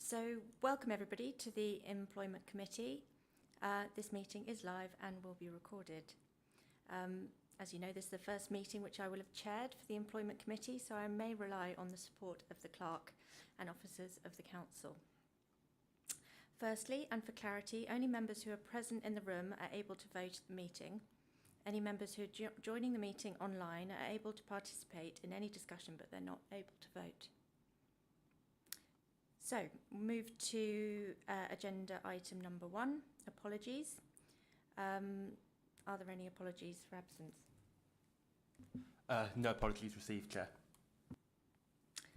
So, welcome everybody to the Employment Committee. This meeting is live and will be recorded. As you know, this is the first meeting which I will have chaired for the Employment Committee, so I may rely on the support of the clerk and officers of the Council. Firstly, and for clarity, only members who are present in the room are able to vote at the meeting. Any members who are joining the meeting online are able to participate in any discussion, but they're not able to vote. So, we'll move to agenda item number 1, apologies. Are there any apologies for absence? No apologies received, Chair.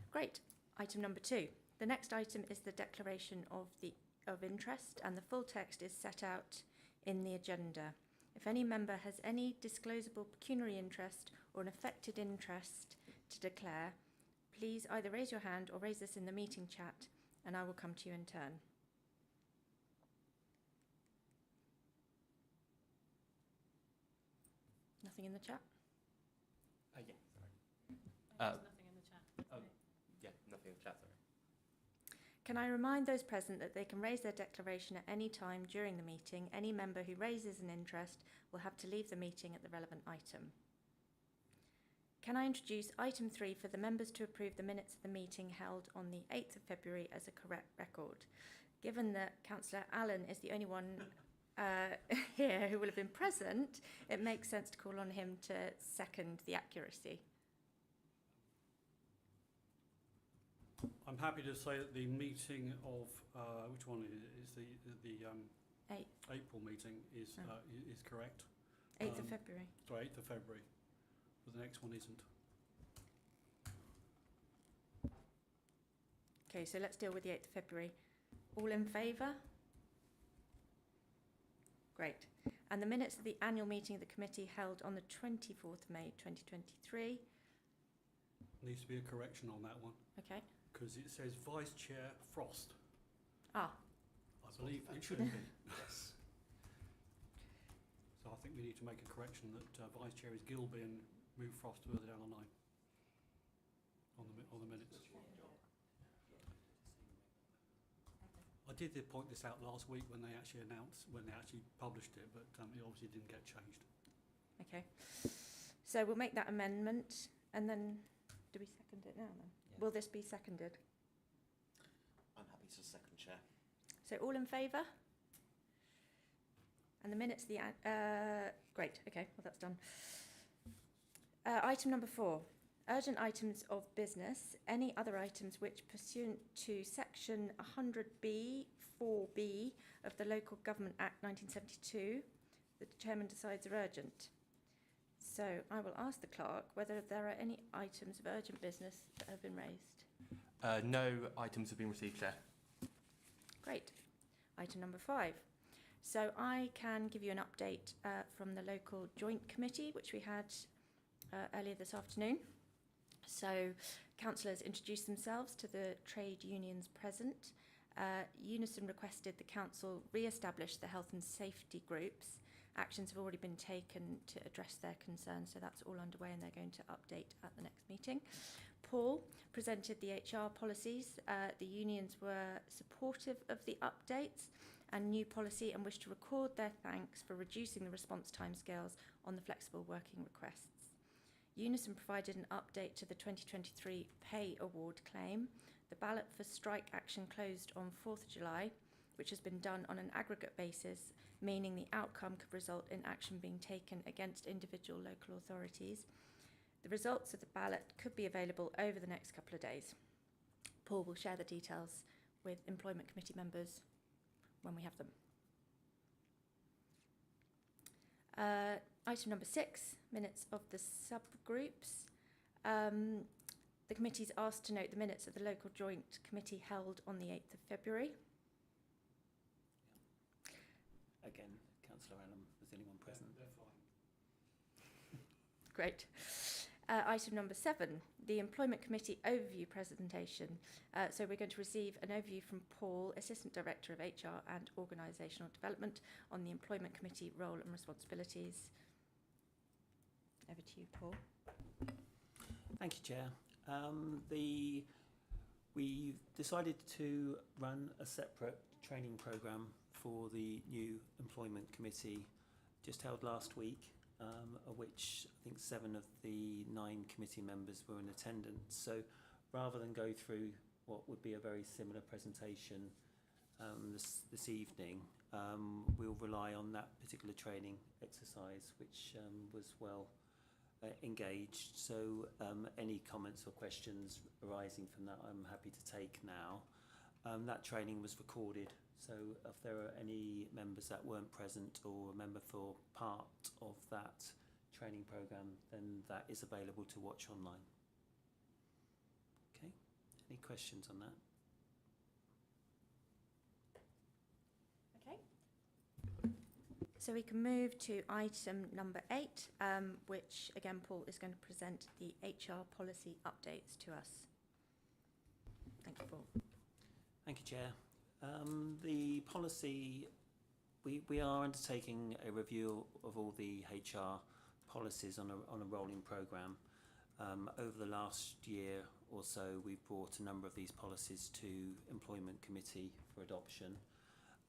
Great. Item number 2. The next item is the declaration of interest, and the full text is set out in the agenda. If any member has any disclosable pecuniary interest or an affected interest to declare, please either raise your hand or raise this in the meeting chat, and I will come to you in turn. Nothing in the chat? Yeah, sorry. There's nothing in the chat. Yeah, nothing in the chat, sorry. Can I remind those present that they can raise their declaration at any time during the meeting? Any member who raises an interest will have to leave the meeting at the relevant item. Can I introduce item 3 for the members to approve the minutes of the meeting held on the 8th of February as a correct record? Given that Councillor Allen is the only one here who will have been present, it makes sense to call on him to second the accuracy. I'm happy to say that the meeting of which one is the April meeting is correct. 8th of February. Sorry, 8th of February. But the next one isn't. Okay, so let's deal with the 8th of February. All in favour? Great. And the minutes of the annual meeting of the committee held on the 24th of May 2023. Needs to be a correction on that one. Okay. Because it says Vice Chair Frost. Ah. I believe it shouldn't be. Yes. So I think we need to make a correction that Vice Chair is Gilby and move Frost further down the line on the minutes. I did point this out last week when they actually published it, but it obviously didn't get changed. Okay. So we'll make that amendment, and then do we second it now then? Yeah. Will this be seconded? I'm happy to second, Chair. So all in favour? And the minutes, great, okay, well that's done. Item number 4, urgent items of business. Any other items which, pursuant to section 100B, 4B of the Local Government Act 1972, the Chairman decides are urgent. So I will ask the clerk whether there are any items of urgent business that have been raised. No items have been received, Chair. Great. Item number 5. So I can give you an update from the local joint committee, which we had earlier this afternoon. So councillors introduced themselves to the trade unions present. Unison requested the council re-establish the health and safety groups. Actions have already been taken to address their concerns, so that's all underway and they're going to update at the next meeting. Paul presented the HR policies. The unions were supportive of the updates and new policy and wish to record their thanks for reducing the response timescales on the flexible working requests. Unison provided an update to the 2023 pay award claim. The ballot for strike action closed on 4th of July, which has been done on an aggregate basis, meaning the outcome could result in action being taken against individual local authorities. The results of the ballot could be available over the next couple of days. Paul will share the details with Employment Committee members when we have them. Item number 6, minutes of the subgroups. The committee is asked to note the minutes of the local joint committee held on the 8th of February. Again, Councillor Allen was the only one present. They're fine. Great. Item number 7, the Employment Committee overview presentation. So we're going to receive an overview from Paul, Assistant Director of HR and Organisational Development, on the Employment Committee role and responsibilities. Over to you, Paul. Thank you, Chair. The We decided to run a separate training programme for the new employment committee, just held last week, of which I think 7 of the 9 committee members were in attendance. So rather than go through what would be a very similar presentation this evening, we'll rely on that particular training exercise, which was well engaged. So any comments or questions arising from that, I'm happy to take now. That training was recorded, so if there are any members that weren't present or a member for part of that training programme, then that is available to watch online. Okay, any questions on that? Okay. So we can move to item number 8, which again Paul is going to present the HR policy updates to us. Thank you, Paul. Thank you, Chair. The policy, we are undertaking a review of all the HR policies on a rolling programme. Over the last year or so, we've brought a number of these policies to Employment Committee for adoption.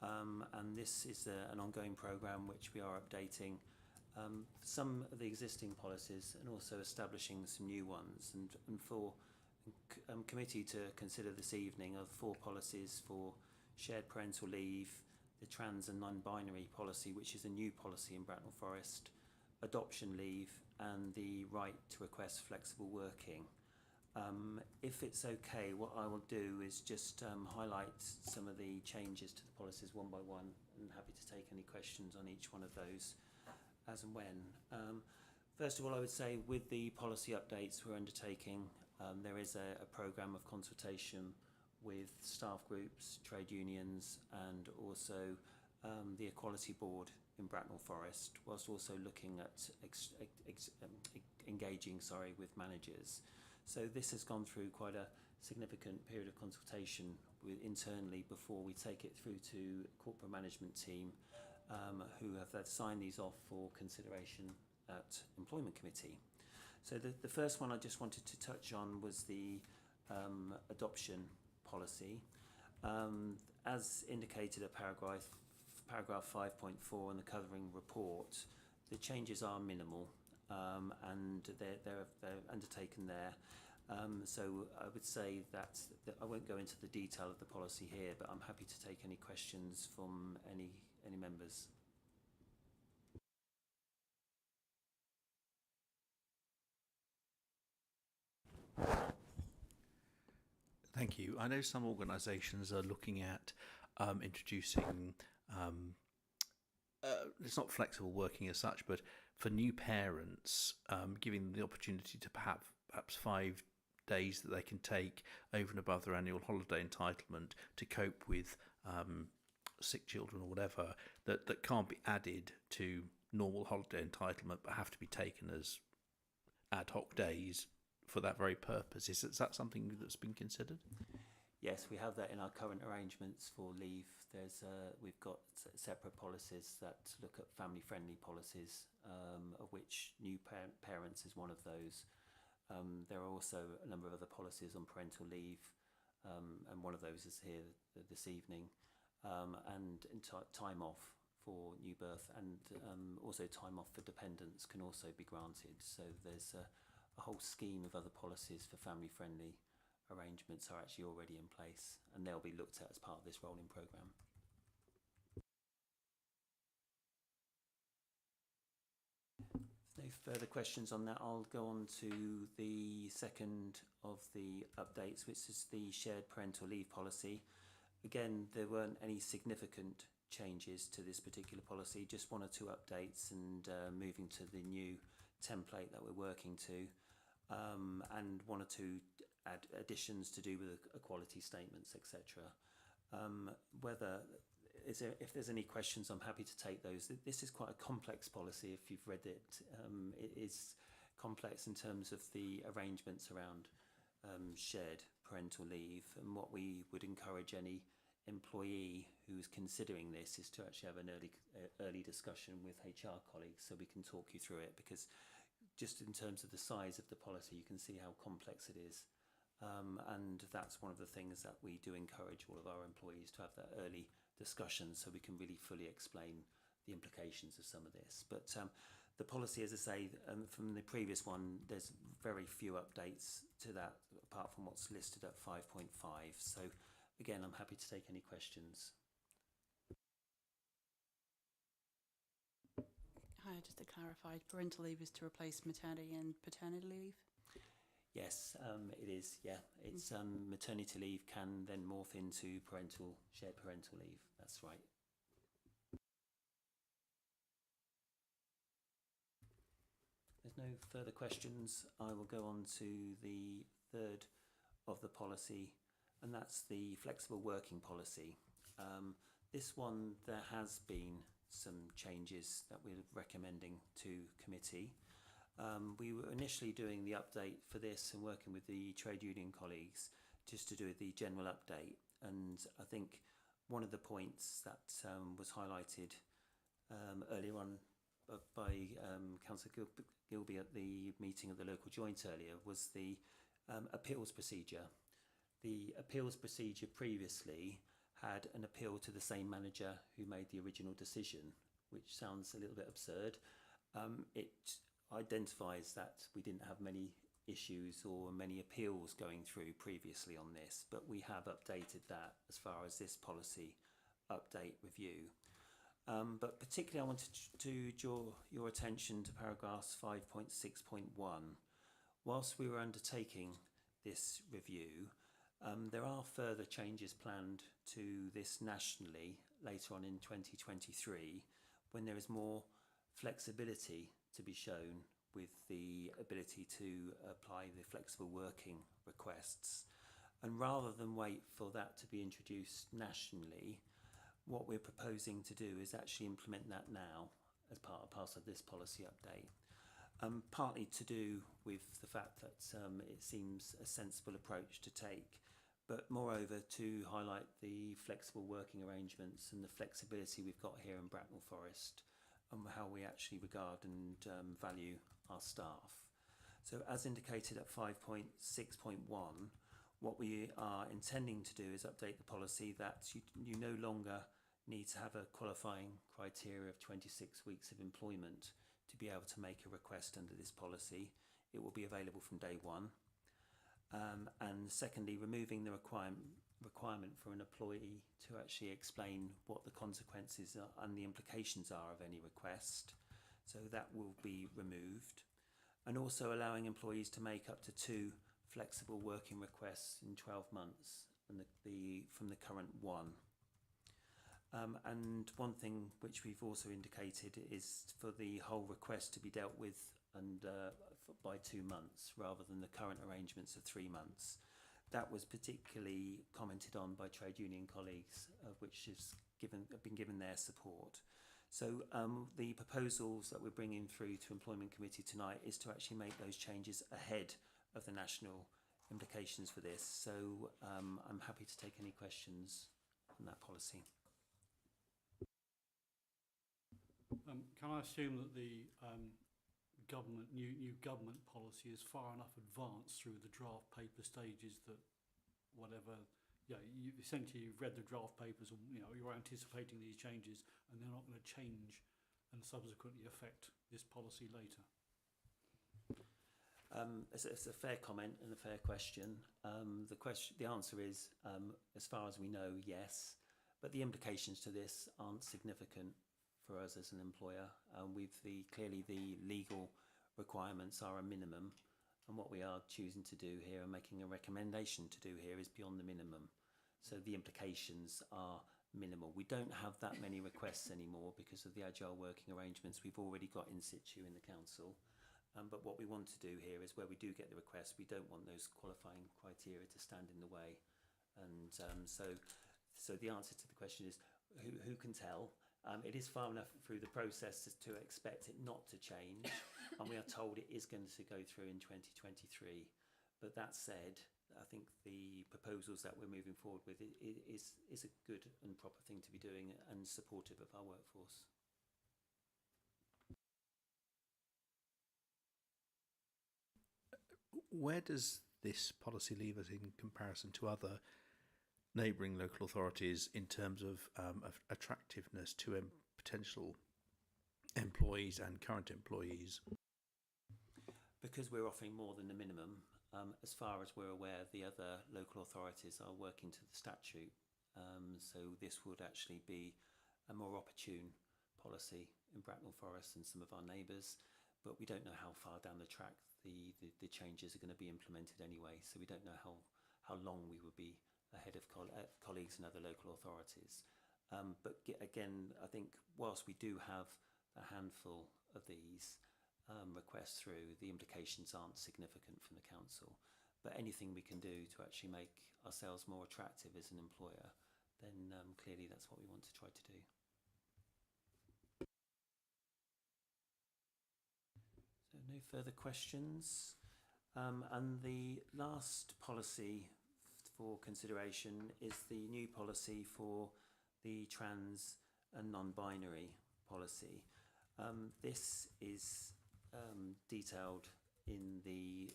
And this is an ongoing programme which we are updating some of the existing policies and also establishing some new ones. And for committee to consider this evening are 4 policies for shared parental leave, the trans and non-binary policy, which is a new policy in Bracknell Forest, adoption leave, and the right to request flexible working. If it's okay, what I will do is just highlight some of the changes to the policies one by one, and happy to take any questions on each one of those as and when. First of all, I would say with the policy updates we're undertaking, there is a programme of consultation with staff groups, trade unions, and also the Equality Board in Bracknell Forest, whilst also looking at engaging with managers. So this has gone through quite a significant period of consultation internally before we take it through to corporate management team, who have signed these off for consideration at Employment Committee. So the first one I just wanted to touch on was the adoption policy. As indicated at paragraph 5.4 in the covering report, the changes are minimal, and they're undertaken there. So I would say that I won't go into the detail of the policy here, but I'm happy to take any questions from any members. Thank you. I know some organisations are looking at introducing, it's not flexible working as such, but for new parents, giving them the opportunity to perhaps 5 days that they can take over and above their annual holiday entitlement to cope with sick children or whatever, that can't be added to normal holiday entitlement but have to be taken as ad hoc days for that very purpose. Is that something that's been considered? Yes, we have that in our current arrangements for leave. We've got separate policies that look at family-friendly policies, of which new parents is one of those. There are also a number of other policies on parental leave, and one of those is here this evening, and time off for new birth, and also time off for dependents can also be granted. So there's a whole scheme of other policies for family-friendly arrangements are actually already in place, and they'll be looked at as part of this rolling programme. No further questions on that. I'll go on to the second of the updates, which is the shared parental leave policy. Again, there weren't any significant changes to this particular policy, just 1 or 2 updates and moving to the new template that we're working to, and 1 or 2 additions to do with equality statements, etc. If there's any questions, I'm happy to take those. This is quite a complex policy. If you've read it, it is complex in terms of the arrangements around shared parental leave, and what we would encourage any employee who's considering this is to actually have an early discussion with HR colleagues so we can talk you through it, because just in terms of the size of the policy you can see how complex it is. And that's one of the things that we do encourage all of our employees to have that early discussion so we can really fully explain the implications of some of this. But the policy, as I say, from the previous one, there's very few updates to that apart from what's listed at 5.5. So again, I'm happy to take any questions. Hi, just to clarify, parental leave is to replace maternity and paternity leave? Yes, it is. Yeah, it's maternity leave can then morph into shared parental leave. That's right. There's no further questions. I will go on to the third of the policy, and that's the flexible working policy. This one, there has been some changes that we're recommending to committee. We were initially doing the update for this and working with the trade union colleagues just to do the general update. And I think one of the points that was highlighted earlier on by Councillor Gilby at the meeting of the local joint earlier was the appeals procedure. The appeals procedure previously had an appeal to the same manager who made the original decision, which sounds a little bit absurd. It identifies that we didn't have many issues or many appeals going through previously on this, but we have updated that as far as this policy update review. But particularly I wanted to draw your attention to paragraphs 5.6.1. Whilst we were undertaking this review, there are further changes planned to this nationally later on in 2023 when there is more flexibility to be shown with the ability to apply the flexible working requests. And rather than wait for that to be introduced nationally, what we're proposing to do is actually implement that now as part of this policy update. Partly to do with the fact that it seems a sensible approach to take, but moreover to highlight the flexible working arrangements and the flexibility we've got here in Bracknell Forest and how we actually regard and value our staff. So as indicated at 5.6.1, what we are intending to do is update the policy that you no longer need to have a qualifying criteria of 26 weeks of employment to be able to make a request under this policy. It will be available from day one. And secondly, removing the requirement for an employee to actually explain what the consequences are and the implications are of any request. So that will be removed. And also allowing employees to make up to 2 flexible working requests in 12 months and from the current 1. And one thing which we've also indicated is for the whole request to be dealt with by 2 months rather than the current arrangements of 3 months. That was particularly commented on by trade union colleagues, which has been given their support. So the proposals that we're bringing through to Employment Committee tonight is to actually make those changes ahead of the national implications for this. So I'm happy to take any questions on that policy. Can I assume that the new government policy is far enough advanced through the draft paper stages that whatever, you've read the draft papers and you're anticipating these changes and they're not going to change and subsequently affect this policy later? It's a fair comment and a fair question. The answer is, as far as we know, yes, but the implications to this aren't significant for us as an employer. Clearly the legal requirements are a minimum, and what we are choosing to do here and making a recommendation to do here is beyond the minimum. So the implications are minimal. We don't have that many requests anymore because of the agile working arrangements we've already got in situ in the council. But what we want to do here is where we do get the request, we don't want those qualifying criteria to stand in the way. And so the answer to the question is, who can tell? It is far enough through the process to expect it not to change, and we are told it is going to go through in 2023. But that said, I think the proposals that we're moving forward with is a good and proper thing to be doing and supportive of our workforce. Where does this policy leave us in comparison to other neighbouring local authorities in terms of attractiveness to potential employees and current employees? Because we're offering more than the minimum, as far as we're aware, the other local authorities are working to the statute. So this would actually be a more opportune policy in Bracknell Forest than some of our neighbours, but we don't know how far down the track the changes are going to be implemented anyway, so we don't know how long we will be ahead of colleagues and other local authorities. But again, I think whilst we do have a handful of these requests through, the implications aren't significant from the council. But anything we can do to actually make ourselves more attractive as an employer, then clearly that's what we want to try to do. So no further questions. And the last policy for consideration is the new policy for the trans and non-binary policy. This is detailed in the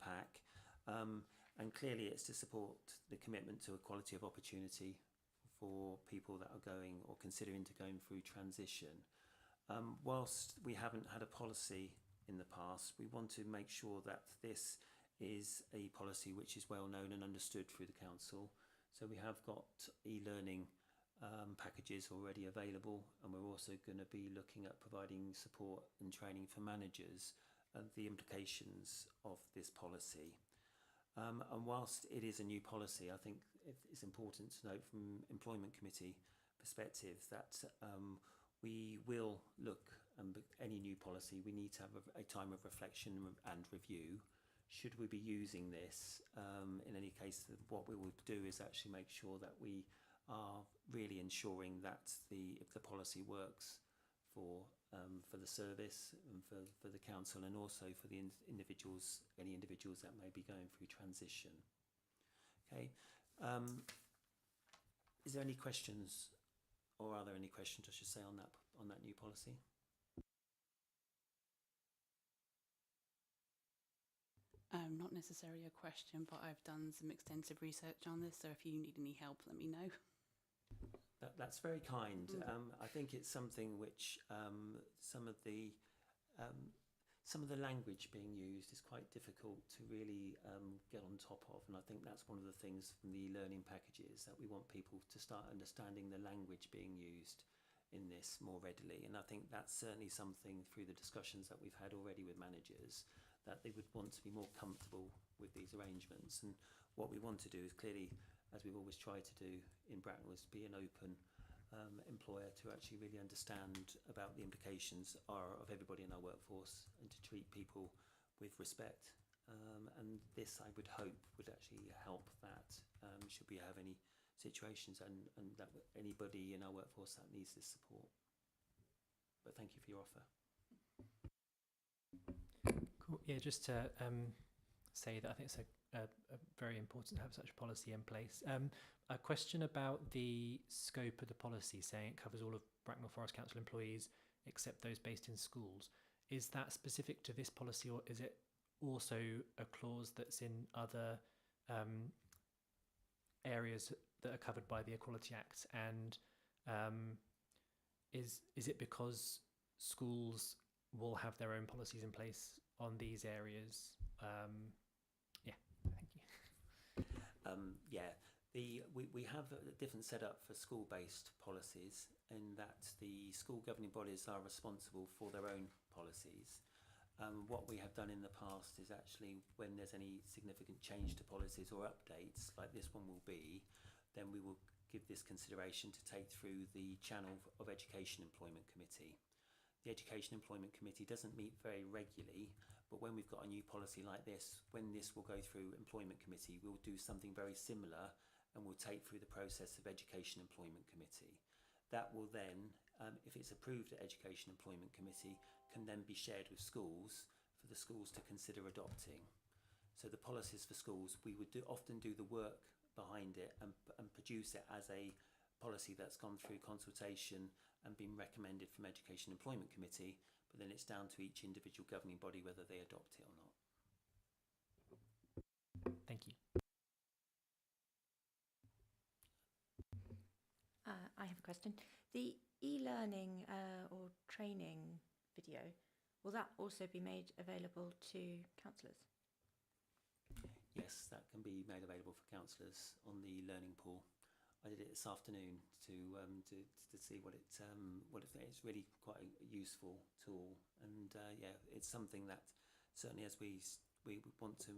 pack, and clearly it's to support the commitment to equality of opportunity for people that are going or considering to going through transition. Whilst we haven't had a policy in the past, we want to make sure that this is a policy which is well known and understood through the council. So we have got e-learning packages already available, and we're also going to be looking at providing support and training for managers of the implications of this policy. And whilst it is a new policy, I think it's important to note from Employment Committee perspective that we will look, any new policy, we need to have a time of reflection and review. Should we be using this? In any case, what we will do is actually make sure that we are really ensuring that if the policy works for the service and for the council, and also for the individuals, any individuals that may be going through transition. Okay. Is there any questions, or are there any questions, I should say, on that new policy? Not necessarily a question, but I've done some extensive research on this, so if you need any help, let me know. That's very kind. I think it's something which some of the language being used is quite difficult to really get on top of, and I think that's one of the things from the learning packages, that we want people to start understanding the language being used in this more readily. And I think that's certainly something through the discussions that we've had already with managers, that they would want to be more comfortable with these arrangements. And what we want to do is clearly, as we've always tried to do in Bracknell, is to be an open employer, to actually really understand about the implications of everybody in our workforce, and to treat people with respect. And this, I would hope, would actually help that, should we have any situations, and that anybody in our workforce that needs this support. But thank you for your offer. Cool. Yeah, just to say that I think it's a very important to have such a policy in place. A question about the scope of the policy, saying it covers all of Bracknell Forest Council employees except those based in schools. Is that specific to this policy, or is it also a clause that's in other areas that are covered by the Equality Act? And is it because schools will have their own policies in place on these areas? Yeah, thank you. Yeah, we have a different setup for school-based policies, in that the school governing bodies are responsible for their own policies. What we have done in the past is actually, when there's any significant change to policies or updates, like this one will be, then we will give this consideration to take through the channel of Education Employment Committee. The Education Employment Committee doesn't meet very regularly, but when we've got a new policy like this, when this will go through Employment Committee, we'll do something very similar, and we'll take through the process of Education Employment Committee. That will then, if it's approved at Education Employment Committee, can then be shared with schools for the schools to consider adopting. So the policies for schools, we would often do the work behind it and produce it as a policy that's gone through consultation and been recommended from Education Employment Committee, but then it's down to each individual governing body whether they adopt it or not. Thank you. I have a question. The e-learning or training video, will that also be made available to councillors? Yes, that can be made available for councillors on the learning pool. I did it this afternoon to see what it's really quite a useful tool, and yeah, it's something that certainly as we want to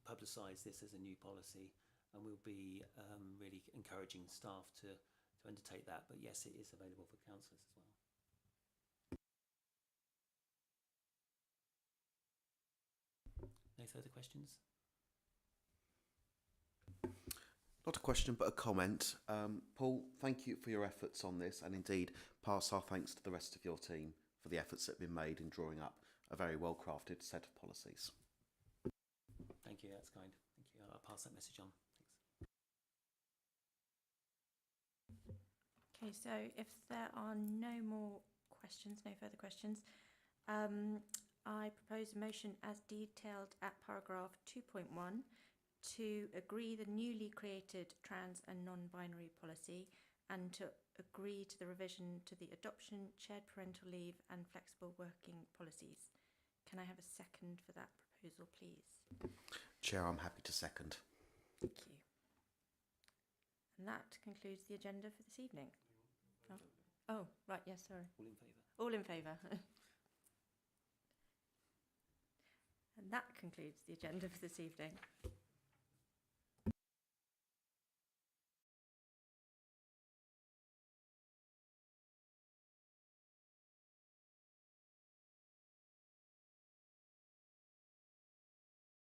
publicise this as a new policy, and we'll be really encouraging staff to undertake that. But yes, it is available for councillors as well. No further questions? Not a question, but a comment. Paul, thank you for your efforts on this, and indeed pass our thanks to the rest of your team for the efforts that have been made in drawing up a very well-crafted set of policies. Thank you, that's kind. Thank you. I'll pass that message on. Thanks. Okay, so if there are no more questions, no further questions, I propose a motion as detailed at paragraph 2.1 to agree the newly created trans and non-binary policy and to agree to the revision to the adoption, shared parental leave and flexible working policies. Can I have a second for that proposal, please? Chair, I'm happy to second. Thank you. And that concludes the agenda for this evening. Oh, right, yes, sorry. All in favour? All in favour. And that concludes the agenda for this evening.